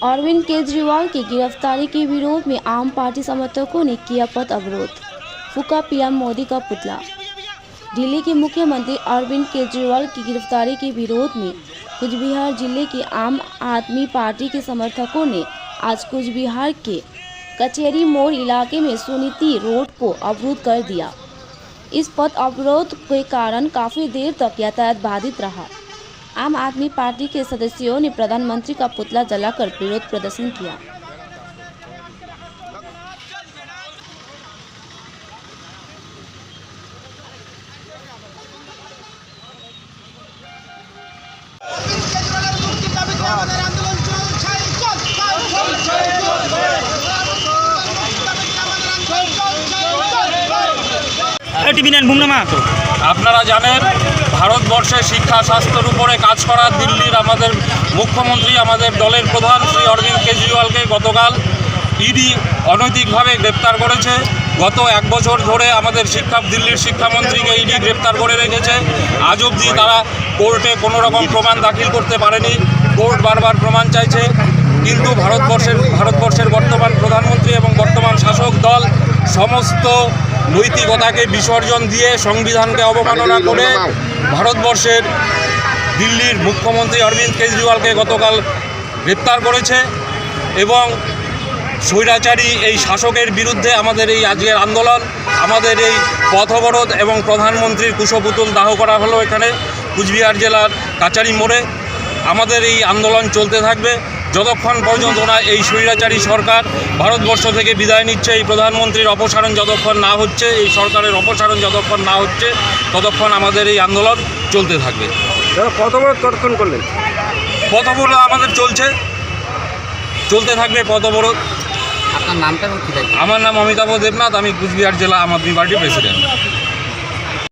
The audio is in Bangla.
अरविंद केजरीवाल की गिरफ्तारी के विरोध में आम पार्टी समर्थकों ने किया पथ अवरोध, फूका पीएम मोदी का पुतला। दिल्ली के मुख्यमंत्री अरविंद केजरीवाल की गिरफ्तारी के विरोध में कूचबिहार जिले के आम आदमी पार्टी के समर्थकों ने आज कूचबिहार के कचहरी मोड़ इलाके में सुनीति रोड को अवरुद्ध कर दिया। इस पथ अवरोध के कारण काफी देर तक यातायात बाधित रहा। आम आदमी पार्टी के सदस्यों ने प्रधानमंत्री का पुतला जलाकर विरोध प्रदर्शन किया। আপনারা জানেন ভারতবর্ষে শিক্ষা স্বাস্থ্যের উপরে কাজ করা দিল্লির আমাদের মুখ্যমন্ত্রী আমাদের দলের প্রধান শ্রী অরবিন্দ কেজরিওয়ালকে গতকাল ইডি অনৈতিকভাবে গ্রেপ্তার করেছে। গত এক বছর ধরে আমাদের দিল্লির শিক্ষামন্ত্রীকে ইডি গ্রেপ্তার করে রেখেছে। আজ অবধি তারা কোর্টে কোনো রকম প্রমাণ দাখিল করতে পারেনি। কোর্ট বারবার প্রমাণ চাইছে, কিন্তু ভারতবর্ষের বর্তমান প্রধানমন্ত্রী এবং বর্তমান শাসক দল সমস্ত নৈতিকতাকে বিসর্জন দিয়ে সংবিধানকে অবমাননা করে ভারতবর্ষের দিল্লির মুখ্যমন্ত্রী অরবিন্দ কেজরিওয়ালকে গতকাল গ্রেপ্তার করেছে এবং স্বৈরাচারী এই শাসকের বিরুদ্ধে আমাদের এই আজকের আন্দোলন, আমাদের এই পথ অবরোধ এবং প্রধানমন্ত্রীর কুশপুতুল দাহ করা হলো এখানে কুচবিহার জেলার কাচারি মোড়ে। আমাদের এই আন্দোলন চলতে থাকবে যতক্ষণ পর্যন্ত না এই স্বৈরাচারী সরকার ভারতবর্ষ থেকে বিদায় নিচ্ছে, এই প্রধানমন্ত্রীর অপসারণ যতক্ষণ না হচ্ছে, এই সরকারের অপসারণ যতক্ষণ না হচ্ছে, ততক্ষণ আমাদের এই আন্দোলন চলতে থাকবে। পথ অবরোধ কতক্ষণ করলেন? পথ অবরোধ আমাদের চলতে থাকবে পথ অবরোধ। আপনার নামটা? আমার নাম অমিতাভ দেবনাথ, আমি কুচবিহার জেলা আম আদমি পার্টির প্রেসিডেন্ট।